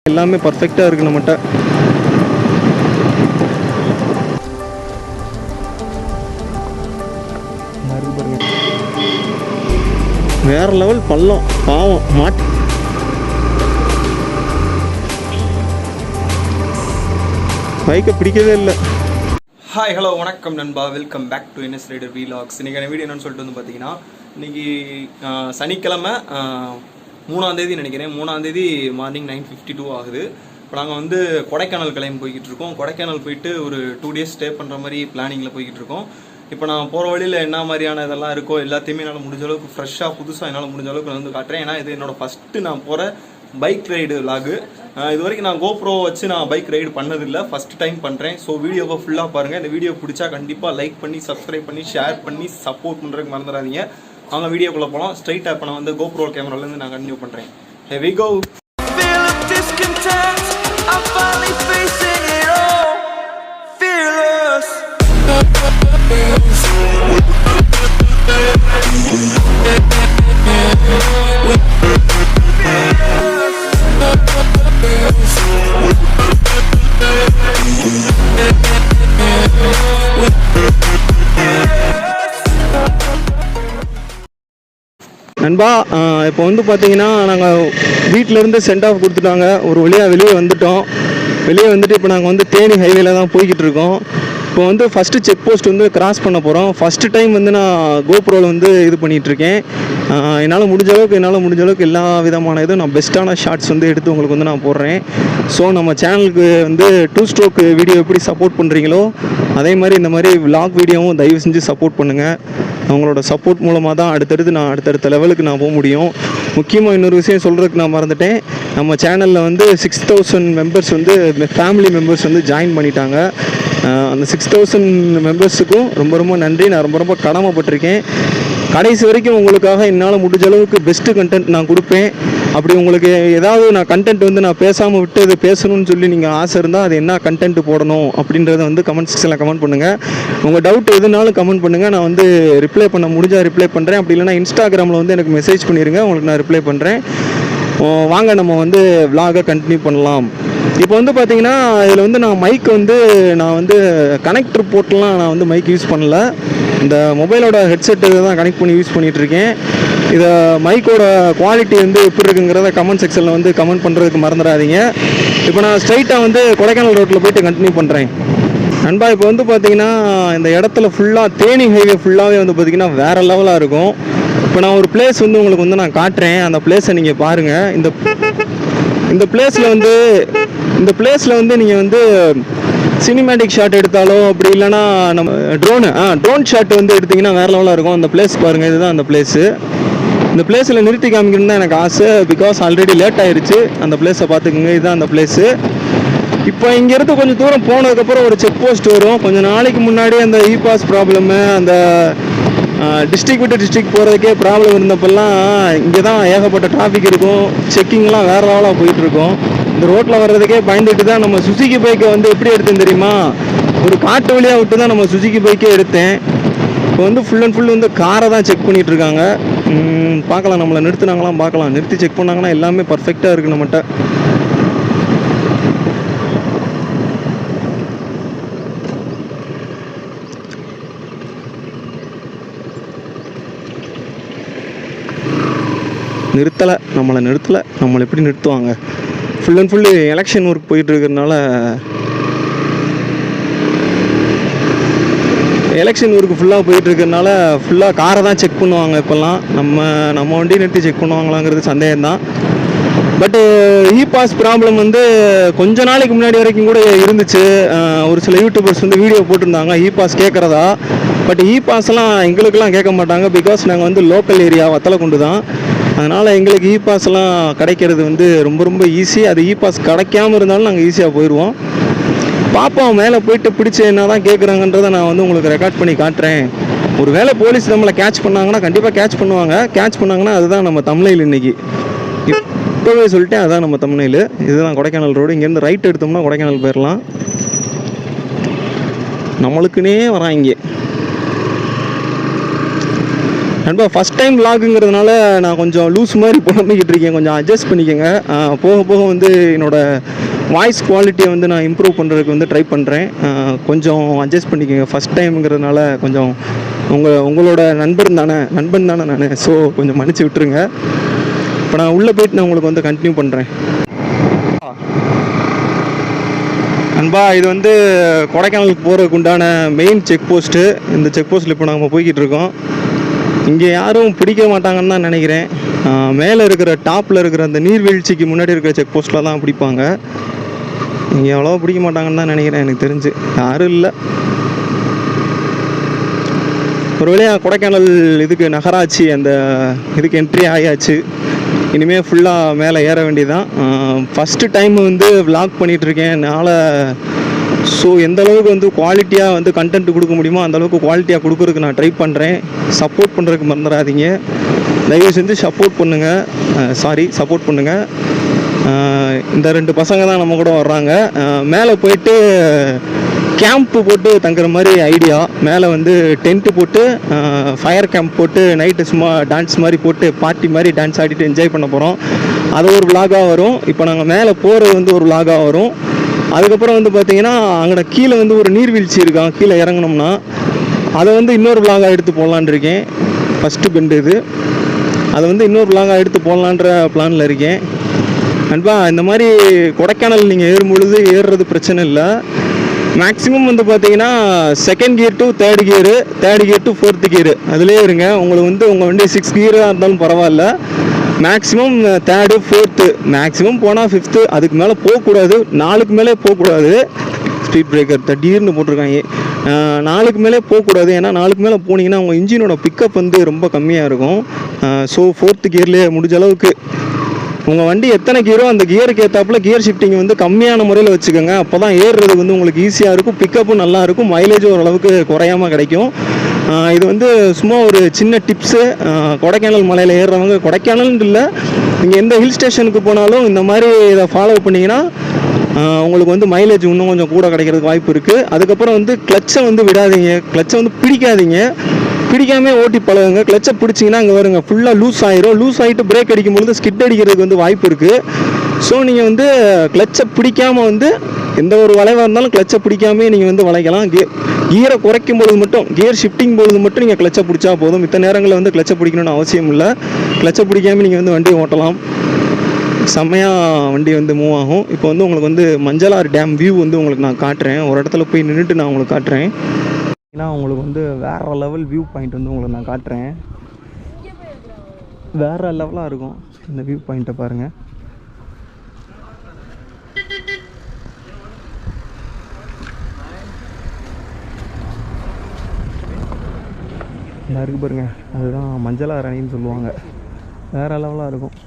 எல்லாமே பர்ஃபெக்டாக இருக்குது நம்மகிட்ட. வேற லெவல் பள்ளம் பாவம் மாட்டு பைக்கை பிடிக்கவே இல்லை. ஹாய் ஹலோ வணக்கம் நண்பா, welcome back to NS rider vlogs. இன்றைக்கான வீடியோ என்னன்னு சொல்லிட்டு வந்து பார்த்தீங்கன்னா, இன்றைக்கி சனிக்கிழமை 3ஆம் தேதி நினைக்கிறேன். 3ஆம் தேதி மார்னிங் 9:52 ஆகுது. இப்போ நாங்கள் வந்து கொடைக்கானல் கிளம்பி போய்கிட்டு இருக்கோம். கொடைக்கானல் போயிட்டு ஒரு 2 days ஸ்டே பண்ணுற மாதிரி பிளானிங்கில் போய்கிட்டு இருக்கோம். இப்போ நான் போகிற வழியில் என்ன மாதிரியான இதெல்லாம் இருக்கோ எல்லாத்தையுமே என்னால் முடிஞ்ச அளவுக்கு ஃப்ரெஷ்ஷாக புதுசாக என்னால் முடிஞ்ச அளவுக்கு வந்து காட்டுறேன். ஏன்னா இது என்னோடய ஃபஸ்ட்டு நான் போகிற பைக் ரைடு விலாகு. இது வரைக்கும் நான் கோப்ரோ வச்சு நான் பைக் ரைடு பண்ணதில்லை, ஃபஸ்ட் டைம் பண்ணுறேன். ஸோ வீடியோவை ஃபுல்லாக பாருங்கள். இந்த வீடியோ பிடிச்சா கண்டிப்பாக லைக் பண்ணி சப்ஸ்கிரைப் பண்ணி ஷேர் பண்ணி சப்போர்ட் பண்ணுறதுக்கு மறந்துடாதீங்க. அவங்க வீடியோக்குள்ளே போகலாம். ஸ்ட்ரைட்டாக இப்போ நான் வந்து கோப்ரோ கேமராலேருந்து நான் கண்டினியூ பண்ணுறேன். Here we go. நண்பா, இப்போ வந்து பார்த்தீங்கன்னா நாங்கள் வீட்டிலேருந்து சென்ட் ஆஃப் கொடுத்துட்டாங்க. ஒரு வழியாக வெளியே வந்துட்டோம். வெளியே வந்துட்டு இப்போ நாங்கள் வந்து தேனி ஹைவேல தான் போய்கிட்டு இருக்கோம். இப்போ வந்து ஃபஸ்ட்டு செக் போஸ்ட் வந்து கிராஸ் பண்ண போகிறோம். ஃபஸ்ட்டு டைம் வந்து நான் கோப்ரோவில் வந்து இது பண்ணிகிட்ருக்கேன். என்னால் முடிஞ்ச அளவுக்கு எல்லா விதமான இதுவும் நான் பெஸ்ட்டான ஷார்ட்ஸ் வந்து எடுத்து உங்களுக்கு வந்து நான் போடுறேன். ஸோ நம்ம சேனலுக்கு வந்து 2 ஸ்ட்ரோக் வீடியோ எப்படி சப்போர்ட் பண்ணுறீங்களோ அதே மாதிரி இந்த மாதிரி விலாக் வீடியோவும் தயவு செஞ்சு சப்போர்ட் பண்ணுங்கள். அவங்களோட சப்போர்ட் மூலமாக தான் அடுத்தடுத்த லெவலுக்கு நான் போக முடியும். முக்கியமாக இன்னொரு விஷயம் சொல்கிறதுக்கு நான் மறந்துட்டேன். நம்ம சேனலில் வந்து 6000 மெம்பர்ஸ் வந்து ஃபேமிலி மெம்பர்ஸ் வந்து ஜாயின் பண்ணிட்டாங்க. அந்த 6000 மெம்பர்ஸுக்கும் ரொம்ப நன்றி. நான் ரொம்ப கடமைப்பட்டிருக்கேன். கடைசி வரைக்கும் உங்களுக்காக என்னால் முடிஞ்ச அளவுக்கு பெஸ்ட்டு கண்டென்ட் நான் கொடுப்பேன். அப்படி உங்களுக்கு ஏதாவது நான் கண்டென்ட் வந்து நான் பேசாமல் விட்டு அது பேசணும்னு சொல்லி நீங்கள் ஆசை இருந்தால் அது என்ன கண்டென்ட் போடணும் அப்படின்றத வந்து கமெண்ட் செக்ஷனில் கமெண்ட் பண்ணுங்கள். உங்கள் டவுட் எதுனாலும் கமெண்ட் பண்ணுங்கள். நான் வந்து ரிப்ளை பண்ண முடிஞ்சால் ரிப்ளை பண்ணுறேன். அப்படி இல்லைனா இன்ஸ்டாகிராமில் வந்து எனக்கு மெசேஜ் பண்ணிடுங்க, உங்களுக்கு நான் ரிப்ளை பண்ணுறேன். வாங்க நம்ம வந்து விலாகை கண்டினியூ பண்ணலாம். இப்போ வந்து பார்த்தீங்கன்னா இதில் வந்து நான் மைக் வந்து கனெக்டர் போட்டுலாம் நான் வந்து மைக் யூஸ் பண்ணல. இந்த மொபைலோட ஹெட்செட்டு தான் கனெக்ட் பண்ணி யூஸ் பண்ணிகிட்ருக்கேன். இதை மைக்கோட குவாலிட்டி வந்து எப்படி இருக்குங்கிறத கமெண்ட் செக்ஷனில் வந்து கமெண்ட் பண்ணுறதுக்கு மறந்துடாதீங்க. இப்போ நான் ஸ்ட்ரைட்டாக வந்து கொடைக்கானல் ரோட்டில் போய்ட்டு கண்டினியூ பண்ணுறேன். நண்பா, இப்போ வந்து பார்த்தீங்கன்னா இந்த இடத்துல ஃபுல்லாக தேனி ஹைவே ஃபுல்லாகவே வந்து பார்த்திங்கன்னா வேறு லெவலாக இருக்கும். இப்போ நான் ஒரு பிளேஸ் வந்து உங்களுக்கு வந்து நான் காட்டுறேன். அந்த பிளேஸை நீங்கள் பாருங்கள். இந்த பிளேஸில் வந்து நீங்கள் வந்து சினிமேட்டிக் ஷாட் எடுத்தாலோ அப்படி இல்லைனா நம்ம ட்ரோன் ஷாட் வந்து எடுத்திங்கன்னா வேறு லெவலாக இருக்கும். அந்த பிளேஸ் பாருங்கள், இதுதான் அந்த பிளேஸு. இந்த பிளேஸில் நிறுத்தி காமிக்கணுன்னு தான் எனக்கு ஆசை. பிகாஸ் ஆல்ரெடி லேட் ஆயிடுச்சு. அந்த பிளேஸை பார்த்துக்குங்க, இதுதான் அந்த பிளேஸு. இப்போ இங்கேருந்து கொஞ்சம் தூரம் போனதுக்கப்புறம் ஒரு செக் போஸ்ட் வரும். கொஞ்சம் நாளைக்கு முன்னாடி அந்த இ பாஸ் ப்ராப்ளமு, அந்த டிஸ்ட்ரிக் விட்டு டிஸ்ட்ரிக் போகிறதுக்கே ப்ராப்ளம் இருந்தப்பெல்லாம் இங்கே தான் ஏகப்பட்ட டிராஃபிக் இருக்கும். செக்கிங்லாம் வேறு லெவலாக போயிட்டுருக்கும். இந்த ரோட்டில் வர்றதுக்கே பயந்துட்டு தான் நம்ம சுசுகி பைக்கை வந்து எப்படி எடுத்தேன் தெரியுமா? ஒரு காட்டு வழியாக விட்டு தான் நம்ம சுசுகி பைக்கே எடுத்தேன். இப்போ வந்து ஃபுல் அண்ட் ஃபுல் வந்து காரை தான் செக் பண்ணிகிட்டு இருக்காங்க. பார்க்கலாம், நம்மளை நிறுத்தினாங்களாம் பார்க்கலாம். நிறுத்தி செக் பண்ணாங்கன்னா எல்லாமே பர்ஃபெக்டாக இருக்குது நம்மகிட்ட. நம்மளை எப்படி நிறுத்துவாங்க? Full and full election work போயிட்டு இருக்கிறதுனால ஃபுல்லாக காரை தான் செக் பண்ணுவாங்க. இப்போல்லாம் நம்ம வண்டி நிறுத்தி செக் பண்ணுவாங்களாங்கிறது சந்தேகம்தான். பட்டு இ பாஸ் ப்ராப்ளம் வந்து கொஞ்ச நாளைக்கு முன்னாடி வரைக்கும் கூட இருந்துச்சு. ஒரு சில யூடியூபர்ஸ் வந்து வீடியோ போட்டிருந்தாங்க இ பாஸ் கேட்குறதா. பட் இ பாஸ்லாம் எங்களுக்கெல்லாம் கேட்க மாட்டாங்க. பிகாஸ் நாங்கள் வந்து லோக்கல் ஏரியா வத்தலக்குண்டு தான். அதனால் எங்களுக்கு இ பாஸ்லாம் கிடைக்கிறது வந்து ரொம்ப ஈஸி. அது இ பாஸ் கிடைக்காமல் இருந்தாலும் நாங்கள் ஈஸியாக போயிடுவோம். பார்ப்போம், மேலே போயிட்டு பிடிச்சி என்ன தான் கேட்குறாங்கன்றதை நான் வந்து உங்களுக்கு ரெக்கார்ட் பண்ணி காட்டுறேன். ஒரு வேளை போலீஸ் நம்மளை கேட்ச் பண்ணாங்கன்னா கண்டிப்பாக கேட்ச் பண்ணுவாங்க. கேட்ச் பண்ணாங்கன்னா அதுதான் நம்ம தமிழில் இன்றைக்கி இப்போவே சொல்லிட்டேன், அதுதான் நம்ம தமிழில். இதுதான் கொடைக்கானல் ரோடு. இங்கேருந்து ரைட் எடுத்தோம்னா கொடைக்கானல் போயிடலாம். நம்மளுக்குன்னே வராங்க. நண்பா ஃபஸ்ட் டைம் vlogங்கிறதுனால நான் கொஞ்சம் லூஸ் மாதிரி புலம்பிக்கிட்டு இருக்கேன், கொஞ்சம் அட்ஜஸ்ட் பண்ணிக்கோங்க. போக போக வந்து என்னோடய வாய்ஸ் குவாலிட்டியை வந்து நான் இம்ப்ரூவ் பண்ணுறதுக்கு வந்து ட்ரை பண்ணுறேன். கொஞ்சம் அட்ஜஸ்ட் பண்ணிக்கோங்க. ஃபஸ்ட் டைம்ங்கிறதுனால கொஞ்சம் உங்களோட நண்பன் தானே நான், ஸோ கொஞ்சம் மன்னிச்சு விட்டுருங்க. இப்போ நான் உள்ளே போயிட்டு நான் உங்களுக்கு வந்து கண்டினியூ பண்ணுறேன். நண்பா இது வந்து கொடைக்கானலுக்கு போகிறதுக்கு உண்டான மெயின் செக் போஸ்ட்டு. இந்த செக் போஸ்ட்டில் இப்போ நம்ம போய்கிட்டு இருக்கோம். இங்கே யாரும் பிடிக்க மாட்டாங்கன்னு தான் நினைக்கிறேன். மேலே இருக்கிற டாப்பில் இருக்கிற அந்த நீர்வீழ்ச்சிக்கு முன்னாடி இருக்கிற செக் போஸ்ட்டில் தான் பிடிப்பாங்க. இங்கே அவ்வளோவா பிடிக்க மாட்டாங்கன்னு தான் நினைக்கிறேன், எனக்கு தெரிஞ்சு யாரும் இல்லை. ஒரு வழியாக கொடைக்கானல் இதுக்கு நகராட்சி அந்த இதுக்கு என்ட்ரி ஆகியாச்சு. இனிமேல் ஃபுல்லாக மேலே ஏற வேண்டியதான். ஃபஸ்ட்டு டைம் வந்து விளாக் பண்ணிகிட்ருக்கேன் என்னால். ஸோ எந்த அளவுக்கு வந்து குவாலிட்டியாக வந்து கண்டென்ட் கொடுக்க முடியுமோ அந்தளவுக்கு குவாலிட்டியாக கொடுக்குறதுக்கு நான் ட்ரை பண்ணுறேன். சப்போர்ட் பண்ணுறதுக்கு மறந்துடாதீங்க, தயவு செஞ்சு சப்போர்ட் பண்ணுங்கள். இந்த 2 பசங்க தான் நம்ம கூட வர்றாங்க. மேலே போயிட்டு கேம்ப்பு போட்டு தங்குற மாதிரி ஐடியா. மேலே வந்து டென்ட்டு போட்டு ஃபயர் கேம்ப் போட்டு நைட்டு சும்மா டான்ஸ் மாதிரி போட்டு பார்ட்டி மாதிரி டான்ஸ் ஆடிட்டு என்ஜாய் பண்ண போகிறோம். அது ஒரு விலாகாக வரும். இப்போ நாங்கள் மேலே போகிறது வந்து ஒரு விலாகாக வரும். அதுக்கப்புறம் வந்து பார்த்திங்கன்னா அங்கே கீழே வந்து ஒரு நீர்வீழ்ச்சி இருக்கான், கீழே இறங்கினோம்னா அதை வந்து இன்னொரு விலாகாக எடுத்து போடலான் இருக்கேன். ஃபஸ்ட்டு பெண்டு இது, அதை வந்து இன்னொரு விலாகாக எடுத்து போடலான்ற பிளானில் இருக்கேன். நண்பா இந்த மாதிரி கொடைக்கானல் நீங்கள் ஏறும்பொழுது ஏறுறது பிரச்சனை இல்லை. மேக்ஸிமம் வந்து பார்த்தீங்கன்னா second gear to third gear to fourth gear அதுலேயே இருங்க. உங்களுக்கு வந்து உங்கள் வண்டி 6 கியராக இருந்தாலும் பரவாயில்ல. மேக்ஸிமம் தேர்டு ஃபோர்த்து, மேக்ஸிமம் போனால் 5th, அதுக்கு மேலே போகக்கூடாது. 4க்கு மேலே போகக்கூடாது. ஸ்பீட் பிரேக்கர் திடீர்னு போட்டிருக்காங்க. 4க்கு மேலே போகக்கூடாது. ஏன்னா 4க்கு மேலே போனீங்கன்னா உங்கள் இன்ஜினோட பிக்கப் வந்து ரொம்ப கம்மியாக இருக்கும். ஸோ 4th கியர்லேயே முடிஞ்ச அளவுக்கு உங்கள் வண்டி எத்தனை கியரோ அந்த கியருக்கு ஏற்றாப்புல கியர் ஷிஃப்டிங் வந்து கம்மியான முறையில் வச்சுக்கோங்க. அப்போ தான் ஏறுறதுக்கு வந்து உங்களுக்கு ஈஸியாக இருக்கும், பிக்கப்பும் நல்லாயிருக்கும், மைலேஜும் ஓரளவுக்கு குறையாமல் கிடைக்கும். இது வந்து சும்மா ஒரு சின்ன டிப்ஸு. கொடைக்கானல் மலையில் ஏறுறவங்க, கொடைக்கானல்னு இல்லை, நீங்கள் எந்த ஹில் ஸ்டேஷனுக்கு போனாலும் இந்த மாதிரி இதை ஃபாலோ பண்ணிங்கன்னா உங்களுக்கு வந்து மைலேஜ் இன்னும் கொஞ்சம் கூட கிடைக்கிறதுக்கு வாய்ப்பு இருக்குது. அதுக்கப்புறம் வந்து கிளச்சை வந்து விடாதீங்க, கிளச்சை வந்து பிடிக்காமல் ஓட்டி பழகுங்க. கிளச்சை பிடிச்சிங்கன்னா அங்கே வருங்க ஃபுல்லாக லூஸ் ஆயிரும். லூஸ் ஆகிட்டு பிரேக் அடிக்கும்பொழுது ஸ்கிட் அடிக்கிறதுக்கு வந்து வாய்ப்பு இருக்குது. ஸோ நீங்கள் வந்து கிளச்சை பிடிக்காமல் வந்து எந்த ஒரு வளைவாக இருந்தாலும் கிளச்சை பிடிக்காமே நீங்கள் வந்து வளைக்கலாம். கியரை குறைக்கும் பொழுது மட்டும், கியர் ஷிஃப்டிங் பொழுது மட்டும் நீங்கள் கிளச்சை பிடிச்சா போதும். மித்த நேரங்களில் வந்து கிளச்சை பிடிக்கணும்னு அவசியம் இல்லை. கிளச்சை பிடிக்காமல் நீங்கள் வந்து வண்டி ஓட்டலாம், செம்மையாக வண்டி வந்து மூவ் ஆகும். இப்போ வந்து உங்களுக்கு வந்து மஞ்சளாறு டேம் வியூ வந்து உங்களுக்கு நான் காட்டுறேன். ஒரு இடத்துல போய் நின்றுட்டு நான் உங்களுக்கு காட்டுறேன். ஏன்னா உங்களுக்கு வந்து வேறு லெவல் வியூ பாயிண்ட் வந்து உங்களுக்கு நான் காட்டுறேன். வேறு லெவலாக இருக்கும் இந்த வியூ பாயிண்ட்டை பாருங்கள். இந்த இருக்கு பாருங்க, அதுதான் மஞ்சளாறு அணைன்னு சொல்லுவாங்க. வேறு லெவலாக இருக்கும்.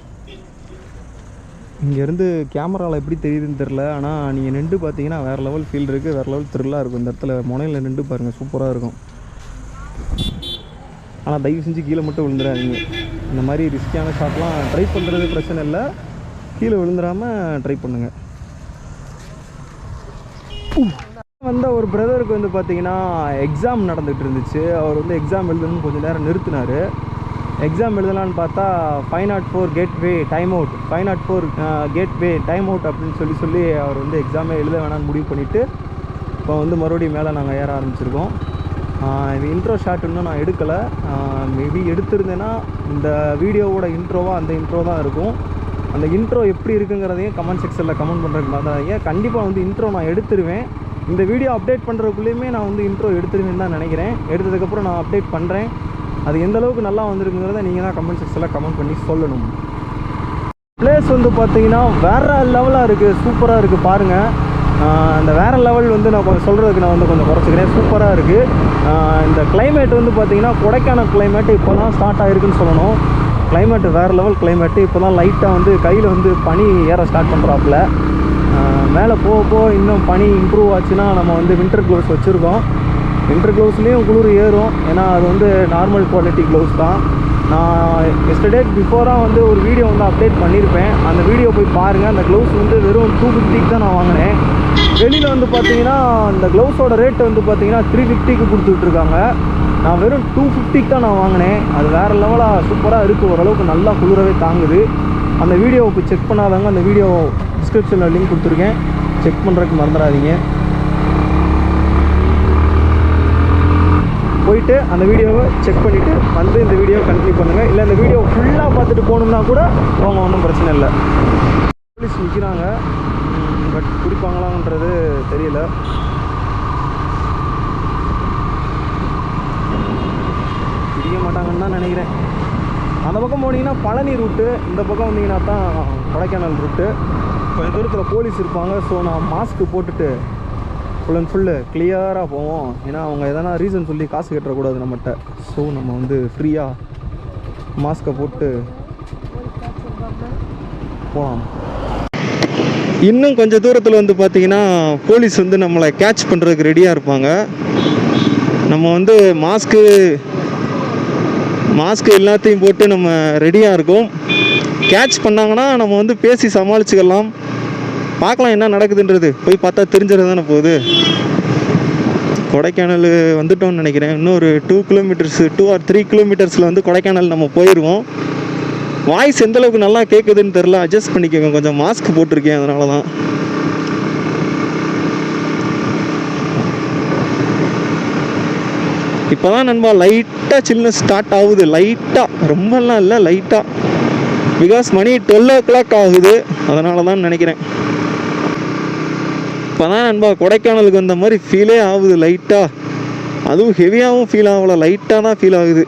இங்கேருந்து கேமராவில் எப்படி தெரியுதுன்னு தெரில, ஆனால் நீங்கள் நின்று பார்த்தீங்கன்னா வேறு லெவல் ஃபீல் இருக்குது, வேறு லெவல் த்ரில்லாக இருக்கும். இந்த இடத்துல முனையில் நின்று பாருங்கள், சூப்பராக இருக்கும். ஆனால் தயவு செஞ்சு கீழே மட்டும் விழுந்துடாதீங்க. இந்த மாதிரி ரிஸ்கியான ஷாட்லாம் ட்ரை பண்ணுறது பிரச்சனை இல்லை, கீழே விழுந்துடாமல் ட்ரை பண்ணுங்கள். வந்த ஒரு பிரதருக்கு வந்து பார்த்தீங்கன்னா எக்ஸாம் நடந்துகிட்டு இருந்துச்சு. அவர் வந்து எக்ஸாம் எழுதணும்னு கொஞ்சம் நேரம் நிறுத்தினார். எக்ஸாம் எழுதலான்னு பார்த்தா 504 gateway time out, 504 gateway time out அப்படின்னு சொல்லி அவர் வந்து எக்ஸாமே எழுத வேணான்னு முடிவு பண்ணிவிட்டு இப்போ வந்து மறுபடியும் மேலே நாங்கள் ஏற ஆரம்பிச்சிருக்கோம். இது இன்ட்ரோ ஷாட் இன்னும் நான் எடுக்கலை. மேபி எடுத்திருந்தேன்னா இந்த வீடியோவோட இன்ட்ரோவாக அந்த இன்ட்ரோ தான் இருக்கும். அந்த இன்ட்ரோ எப்படி இருக்குங்கிறதையும் கமெண்ட் செக்ஷனில் கமெண்ட் பண்ணுறதுக்கு பார்த்தாங்க. கண்டிப்பாக வந்து இன்ட்ரோ நான் எடுத்துருவேன். இந்த வீடியோ அப்டேட் பண்ணுறதுக்குள்ளேயுமே நான் வந்து இன்ட்ரோ எடுத்துருவேன்னு தான் நினைக்கிறேன். எடுத்ததுக்கப்புறம் நான் அப்டேட் பண்ணுறேன். அது எந்த அளவுக்கு நல்லா வந்திருக்குங்கிறத நீங்கள் தான் கமெண்ட் செக்ஷனில் கமெண்ட் பண்ணி சொல்லணும். பிளேஸ் வந்து பார்த்தீங்கன்னா வேறு லெவலாக இருக்குது, சூப்பராக இருக்குது. பாருங்கள், அந்த வேறு லெவல் வந்து நான் கொஞ்சம் சொல்கிறதுக்கு நான் வந்து கொஞ்சம் குறைச்சிக்கிறேன். சூப்பராக இருக்குது. இந்த கிளைமேட் வந்து பார்த்திங்கன்னா கொடைக்கானல் கிளைமேட்டு இப்போ தான் ஸ்டார்ட் ஆகிருக்குன்னு சொல்லணும். கிளைமேட்டு வேறு லெவல் கிளைமேட்டு. இப்போ தான் லைட்டாக வந்து கையில் வந்து பனி ஏற ஸ்டார்ட் பண்ணுறாப்புல. மேலே போக இன்னும் பனி இம்ப்ரூவ் ஆச்சுன்னா நம்ம வந்து வின்டர் க்ளவுஸ் வச்சுருக்கோம். வின்டர் க்ளவுஸ்லேயும் குளிர் ஏறும், ஏன்னா அது வந்து நார்மல் குவாலிட்டி க்ளவுஸ் தான். நான் எஸ்டர்டே பிஃபோராக வந்து ஒரு வீடியோ வந்து அப்டேட் பண்ணியிருப்பேன். அந்த வீடியோ போய் பாருங்கள். அந்த க்ளவுஸ் வந்து வெறும் 250க்கு தான் நான் வாங்கினேன். வெளியில் வந்து பார்த்தீங்கன்னா அந்த க்ளவுஸோட ரேட்டு வந்து பார்த்தீங்கன்னா 350க்கு கொடுத்துட்ருக்காங்க. நான் வெறும் 250 தான் நான் வாங்கினேன். அது வேறு லெவலாக சூப்பராக இருக்குது, ஓரளவுக்கு நல்லா குளிரவே தாங்குது. அந்த வீடியோவுக்கு செக் பண்ணாதவங்க அந்த வீடியோ டிஸ்கிரிப்ஷனில் லிங்க் கொடுத்துருக்கேன், செக் பண்ணுறதுக்கு மறந்துடாதீங்க. போயிட்டு அந்த வீடியோவை செக் பண்ணிவிட்டு வந்து இந்த வீடியோவை கண்டினியூ பண்ணுங்கள். இல்லை இந்த வீடியோ ஃபுல்லாக பார்த்துட்டு போகணும்னா கூட அவங்க ஒன்றும் பிரச்சனை இல்லை. போலீஸ் நிற்கிறாங்க, பட் பிடிப்பாங்களான்றது தெரியல. பிடிக்க மாட்டாங்கன்னு தான் நினைக்கிறேன். அந்த பக்கம் போனீங்கன்னா பழனி ரூட்டு, இந்த பக்கம் வந்தீங்கன்னா தான் கொடைக்கானல் ரூட்டு. கொஞ்சம் தூரத்தில் போலீஸ் இருப்பாங்க. ஸோ நான் மாஸ்க்கு போட்டுட்டு ஃபுல் அண்ட் ஃபுல்லு கிளியராக போவோம். ஏன்னா அவங்க எதனா ரீசன் சொல்லி காசு கட்டக்கூடாது நம்மகிட்ட. ஸோ நம்ம வந்து ஃப்ரீயாக மாஸ்க்கை போட்டு போகலாம். இன்னும் கொஞ்சம் தூரத்தில் வந்து பார்த்திங்கன்னா போலீஸ் வந்து நம்மளை கேட்ச் பண்ணுறதுக்கு ரெடியாக இருப்பாங்க. நம்ம வந்து மாஸ்க்கு எல்லாத்தையும் போட்டு நம்ம ரெடியாக இருக்கோம். கேட்ச் பண்ணாங்கன்னா நம்ம வந்து பேசி சமாளிச்சுக்கலாம். பார்க்கலாம் என்ன நடக்குதுன்றது, போய் பார்த்தா தெரிஞ்சிட தானே போகுது. கொடைக்கானல் வந்துட்டோம்னு நினைக்கிறேன். இன்னும் ஒரு 2 or 3 கிலோமீட்டர்ஸில் வந்து கொடைக்கானல் நம்ம போயிடுவோம். வாய்ஸ் எந்தளவுக்கு நல்லா கேட்குதுன்னு தெரில, அட்ஜஸ்ட் பண்ணிக்கோங்க. கொஞ்சம் மாஸ்க் போட்டிருக்கேன், அதனால தான். இப்போ தான் நண்பா லைட்டாக சில்னஸ் ஸ்டார்ட் ஆகுது. லைட்டாக, ரொம்பலாம் இல்லை, லைட்டாக. பிகாஸ் மணி 12 o'clock ஆகுது, அதனால தான் நினைக்கிறேன். இப்போ தான் நண்பா கொடைக்கானலுக்கு வந்த மாதிரி ஃபீலே ஆகுது லைட்டாக. அதுவும் ஹெவியாகவும் ஃபீல் ஆகலை, லைட்டாக தான் ஃபீல் ஆகுது.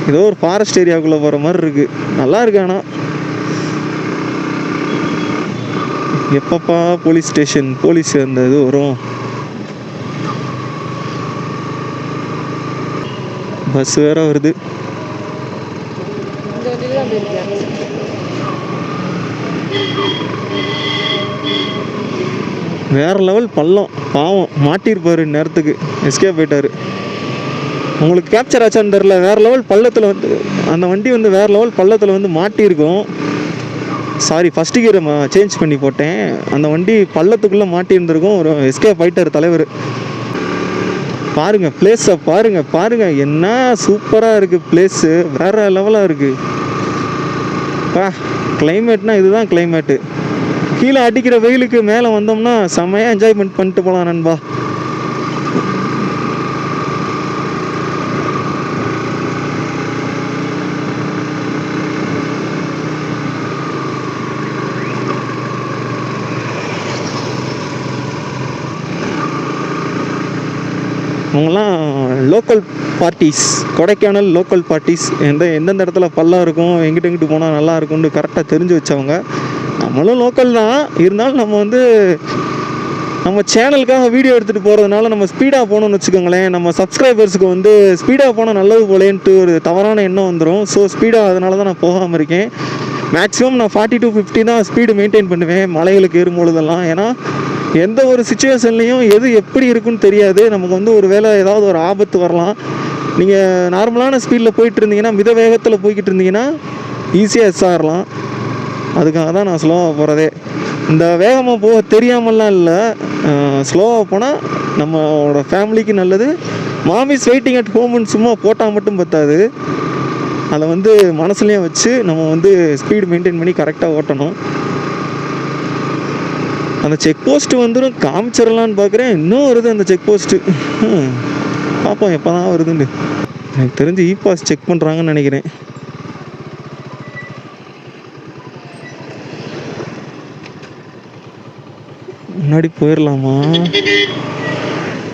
ஏதோ ஒரு ஃபாரஸ்ட் ஏரியாவுக்குள்ளே போகிற மாதிரி இருக்குது. நல்லா இருக்கு. ஆனால் எப்பப்பா போலீஸ் ஸ்டேஷன், போலீஸ் அந்த இது வரும். பஸ் வேற வருது. வேற லெவல் பள்ளம். பாவம் மாட்டிருப்பாரு, நேரத்துக்கு எஸ்கேப் போயிட்டாரு. உங்களுக்கு கேப்சர் ஆச்சான்னு தெரில. வேற லெவல் பள்ளத்தில் வந்து அந்த வண்டி வந்து வேற லெவல் பள்ளத்தில் வந்து மாட்டியிருக்கும். சாரி, ஃபஸ்ட் கியரை சேஞ்ச் பண்ணி போட்டேன். அந்த வண்டி பள்ளத்துக்குள்ளே மாட்டியிருந்திருக்கும். ஒரு எஸ்கேப் ஆயிட்டார் தலைவர். பாருங்க பிளேஸை பாருங்க என்ன சூப்பராக இருக்குது பிளேஸு, வேற லெவலாக இருக்குது. கிளைமேட்னா இதுதான் கிளைமேட்டு. கீழே அடிக்கிற வெயிலுக்கு மேலே வந்தோம்னா செம்மையாக என்ஜாய்மெண்ட் பண்ணிட்டு போகலாம் நண்பா. அவங்களாம் local parties, Kodaikanal local parties. எந்தெந்த இடத்துல பள்ளம் இருக்கும், எங்கிட்டு போனால் நல்லா இருக்கும்னு கரெக்டாக தெரிஞ்சு வச்சவங்க. நம்மளும் லோக்கல் தான், இருந்தாலும் நம்ம வந்து நம்ம சேனலுக்காக வீடியோ எடுத்துகிட்டு போகிறதுனால நம்ம ஸ்பீடாக போகணும்னு வச்சுக்கோங்களேன். நம்ம சப்ஸ்கிரைபர்ஸுக்கு வந்து ஸ்பீடாக போனால் நல்லது போலேன்ட்டு ஒரு தவறான எண்ணம் வந்துடும். ஸோ ஸ்பீடாக அதனால தான் நான் போகாமல் இருக்கேன். மேக்ஸிமம் நான் 40 to 50 தான் ஸ்பீடு மெயின்டைன் பண்ணுவேன் மலைகளுக்கு ஏறும்பொழுதெல்லாம். ஏன்னா எந்த ஒரு சுச்சுவேஷன்லேயும் எது எப்படி இருக்குன்னு தெரியாது. நமக்கு வந்து ஒரு வேளை ஏதாவது ஒரு ஆபத்து வரலாம். நீங்கள் நார்மலான ஸ்பீடில் போயிட்டு இருந்தீங்கன்னா, மித வேகத்தில் போய்கிட்டு இருந்தீங்கன்னா ஈஸியாக எஸ் ஆகலாம். அதுக்காக தான் நான் ஸ்லோவாக போகிறதே. இந்த வேகமாக போக தெரியாமலாம் இல்லை, ஸ்லோவாக போனால் நம்மளோட ஃபேமிலிக்கு நல்லது. மாமிஸ் வெயிட்டிங் அட் ஹோம்னு சும்மா போட்டால் மட்டும் பத்தாது, அதை வந்து மனசுலேயும் வச்சு நம்ம வந்து ஸ்பீடு மெயின்டைன் பண்ணி கரெக்டாக ஓட்டணும். அந்த செக் போஸ்ட்டு வந்துடும், காமிச்சிடலான்னு பார்க்குறேன். இன்னும் வருது அந்த செக் போஸ்ட்டு. பார்ப்போம் எப்போ தான் வருதுன்னு. எனக்கு தெரிஞ்சு இ பாஸ் செக் பண்ணுறாங்கன்னு நினைக்கிறேன். முன்னாடி போயிடலாமா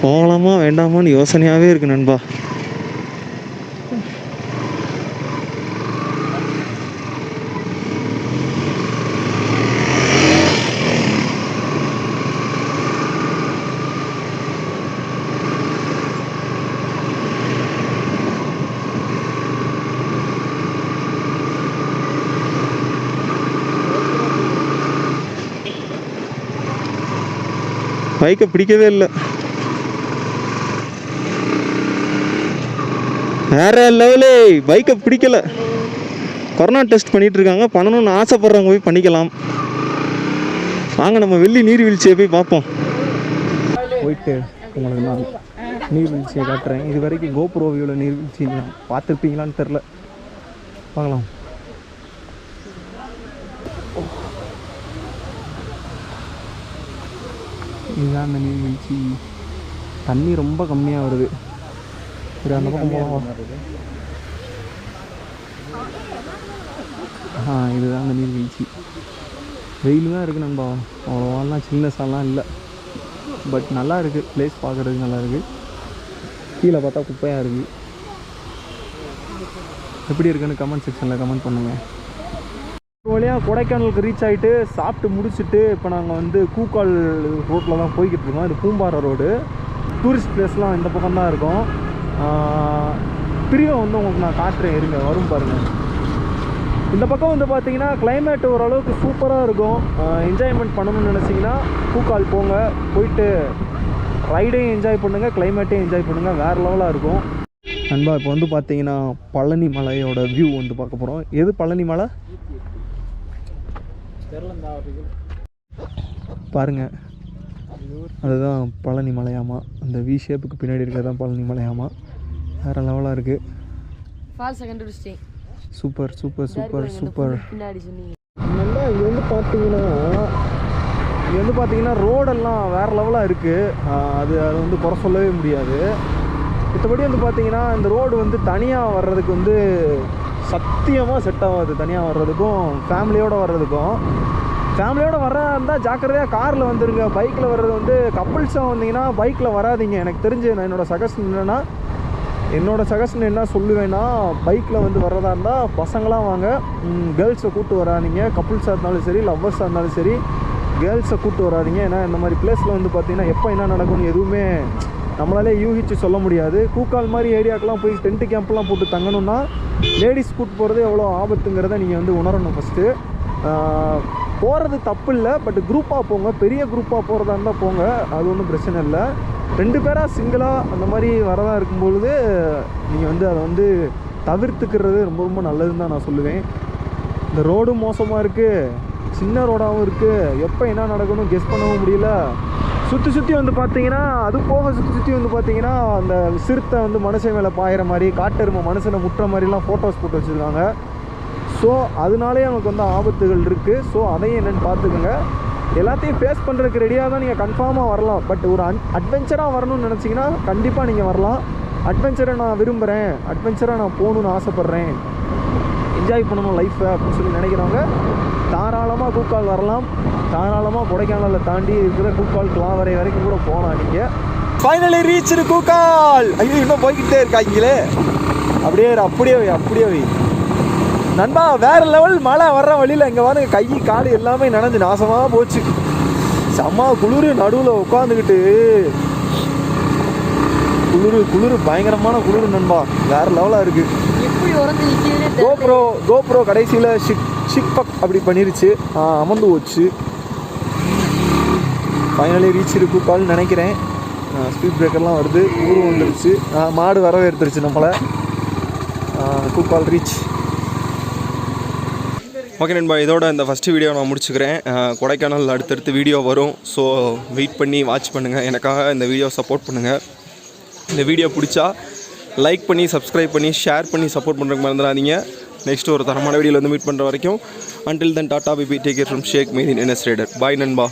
போகலாமா வேண்டாமான்னு யோசனையாகவே இருக்குது நண்பா. பைக்கை பிடிக்கவே இல்லை. வேற லெவலே, பைக்கை பிடிக்கல. கொரோனா டெஸ்ட் பண்ணிட்டு இருக்காங்க, பண்ணணும்னு ஆசைப்படுறவங்க போய் பண்ணிக்கலாம். வாங்க நம்ம வெள்ளி நீர்வீழ்ச்சியை போய் பார்ப்போம். போயிட்டு உங்களுக்கு நான் நீர்வீழ்ச்சியை காட்டுறேன். இது வரைக்கும் கோபுரோவியோட நீர்வீழ்ச்சி பார்த்துருப்பீங்களான்னு தெரில, பார்க்கலாம். இதுதான் அந்த நீர்வீழ்ச்சி. தண்ணி ரொம்ப கம்மியாக வருது. சரி, அந்த பக்கம் போகலாம். இதுதான் அந்த நீர்வீழ்ச்சி. வெயில் தான் இருக்குது நண்பா, அவ்வளோவாலாம் சில்னஸாலாம் இல்லை. பட் நல்லா இருக்குது, பிளேஸ் பார்க்குறதுக்கு நல்லா இருக்குது. கீழே பார்த்தா குப்பையாக இருக்குது. எப்படி இருக்குன்னு கமெண்ட் செக்ஷனில் கமெண்ட் பண்ணுங்கள். ஒரு வழியாக கொடைக்கானலுக்கு ரீச் ஆகிட்டு சாப்பிட்டு முடிச்சுட்டு இப்போ நாங்கள் வந்து கூக்கால் ரோட்டில் தான் போய்கிட்டு இருக்கோம். இது பூம்பாறை ரோடு. டூரிஸ்ட் பிளேஸ்லாம் இந்த பக்கம் தான் இருக்கும். பிரிவை வந்து உங்களுக்கு நான் காட்டுறேன், இருங்க, வரும் பாருங்கள். இந்த பக்கம் வந்து பார்த்தீங்கன்னா கிளைமேட் ஓரளவுக்கு சூப்பராக இருக்கும். என்ஜாய்மெண்ட் பண்ணணும்னு நினச்சிங்கன்னா கூக்கால் போங்க, போயிட்டு ரைடையும் என்ஜாய் பண்ணுங்கள், கிளைமேட்டையும் என்ஜாய் பண்ணுங்கள், வேறு லெவலாக இருக்கும். நண்பா இப்போ வந்து பார்த்தீங்கன்னா பழனி மலையோட வியூ வந்து பார்க்க போகிறோம். எது பழனி மலை பாருங்க, அதுதான் பழனி மலையாமா. அந்த வி ஷேப்புக்கு பின்னாடி இருக்கிறது தான் பழனி மலையாமா. வேறு லெவலாக இருக்குது. Super super super super. நல்லா இது வந்து பார்த்தீங்கன்னா ரோடெல்லாம் வேறு லெவலாக இருக்குது. அது வந்து குறை சொல்லவே முடியாது. மற்றபடி வந்து பார்த்தீங்கன்னா இந்த ரோடு வந்து தனியாக வர்றதுக்கு வந்து சத்தியமாக செட் ஆகாது. தனியாக வர்றதுக்கும் ஃபேமிலியோடு வர்றதுக்கும். ஃபேமிலியோடு வர்றதா இருந்தால் ஜாக்கிரதையாக காரில் வந்துருங்க. பைக்கில் வர்றது வந்து கப்புள்ஸாக வந்தீங்கன்னா பைக்கில் வராதிங்க. எனக்கு தெரிஞ்சு நான் என்னோடய சஜஷன் என்ன சொல்லுவேன்னா, பைக்கில் வந்து வர்றதா இருந்தால் பசங்களாம் வாங்க, கேர்ள்ஸை கூப்பிட்டு வராதிங்க. கப்புள்ஸாக இருந்தாலும் சரி, லவ்வர்ஸாக இருந்தாலும் சரி, கேர்ள்ஸை கூப்பிட்டு வராதிங்க. ஏன்னா இந்த மாதிரி பிளேஸில் வந்து பார்த்திங்கன்னா எப்போ என்ன நடக்கும்னு எதுவுமே நம்மளாலே யூகிச்சு சொல்ல முடியாது. கூக்கால் மாதிரி ஏரியாக்கெலாம் போய் டென்ட் கேம்ப்லாம் போட்டு தங்கணும்னா லேடிஸ் கூப்பிட்டு போகிறது எவ்வளோ ஆபத்துங்கிறத நீங்கள் வந்து உணரணும். ஃபஸ்ட்டு போகிறது தப்பு இல்லை, பட் குரூப்பாக போங்க. பெரிய குரூப்பாக போகிறதா இருந்தால் போங்க, அது ஒன்றும் பிரச்சனை இல்லை. 2 பேராக சிங்கிளாக அந்த மாதிரி வரதா இருக்கும்பொழுது நீங்கள் வந்து அதை வந்து தவிர்த்துக்கிறது ரொம்ப ரொம்ப நல்லதுன்னு தான் நான் சொல்லுவேன். இந்த ரோடும் மோசமாக இருக்குது, சின்ன ரோடாகவும் இருக்குது, எப்போ என்ன நடக்கணும் கெஸ் பண்ணவும் முடியல. சுற்றி வந்து பார்த்தீங்கன்னா அது போக சுற்றி வந்து பார்த்தீங்கன்னா அந்த சிறுத்தை வந்து மனுஷன் மேலே பாயிற மாதிரி, காட்டெருமை மனுஷனை முட்டுற மாதிரிலாம் ஃபோட்டோஸ் போட்டு வச்சுருக்காங்க. ஸோ அதனாலே நமக்கு வந்து ஆபத்துகள் இருக்குது. ஸோ அதையும் என்னென்னு பார்த்துக்கோங்க. எல்லாத்தையும் ஃபேஸ் பண்ணுறதுக்கு ரெடியாக தான் நீங்கள் கன்ஃபார்மாக வரலாம். பட் ஒரு அட்வென்ச்சராக வரணும்னு நினச்சிங்கன்னா கண்டிப்பாக நீங்கள் வரலாம். அட்வென்ச்சரை நான் விரும்புகிறேன், அட்வென்ச்சராக நான் போகணுன்னு ஆசைப்பட்றேன், என்ஜாய் பண்ணணும் லைஃப்பை அப்படின்னு சொல்லி நினைக்கிறவங்க தாராளமாக கூக்கால் வரலாம். தாராளமாக கொடைக்கானலில் தாண்டி இருக்கிற கூக்கால் கிளாவரை வரைக்கும் கூட போகலாம். நீங்கள் ஃபைனலி ரீச் கூக்கால். ஐயோ, இன்னும் போய்கிட்டே இருக்காங்களே. அப்படியே நண்பா, வேறு லெவல் மழை வர்ற வழியில் இங்கே வந்து கை காடு எல்லாமே நனைஞ்சு நாசமாக போச்சு. செம்ம குளிர், நடுவில் உட்காந்துக்கிட்டு குளிர் பயங்கரமான குளிர் நண்பா, வேறு லெவலாக இருக்குது. கோப்ரோ கடைசியில் ஷிக் அப்படி பண்ணிருச்சு, அமர்ந்து போச்சு. ஃபைனலி ரீச் கூக்கால்னு நினைக்கிறேன். ஸ்பீட் பிரேக்கர்லாம் வருது, ஊரும் வந்துருச்சு, மாடு வரவேற்றுருச்சு நம்மளை. கூக்கால் ரீச். ஓகே நண்பா, இதோட இந்த ஃபஸ்ட்டு வீடியோ நான் முடிச்சுக்கிறேன். கொடைக்கானல் அடுத்தடுத்து வீடியோ வரும். ஸோ வெயிட் பண்ணி வாட்ச் பண்ணுங்கள், எனக்காக இந்த வீடியோ சப்போர்ட் பண்ணுங்கள். இந்த வீடியோ பிடிச்சா லைக் பண்ணி, சப்ஸ்கிரைப் பண்ணி, ஷேர் பண்ணி சப்போர்ட் பண்ணுறதுக்கு மறந்துடாதீங்க. நெக்ஸ்ட்டு ஒரு தரமான வீடியோவில் வந்து மீட் பண்ணுற வரைக்கும் until then டாட்டா, பிபி, take care from Sheikh Meethin NS Raider. Bye நண்பா.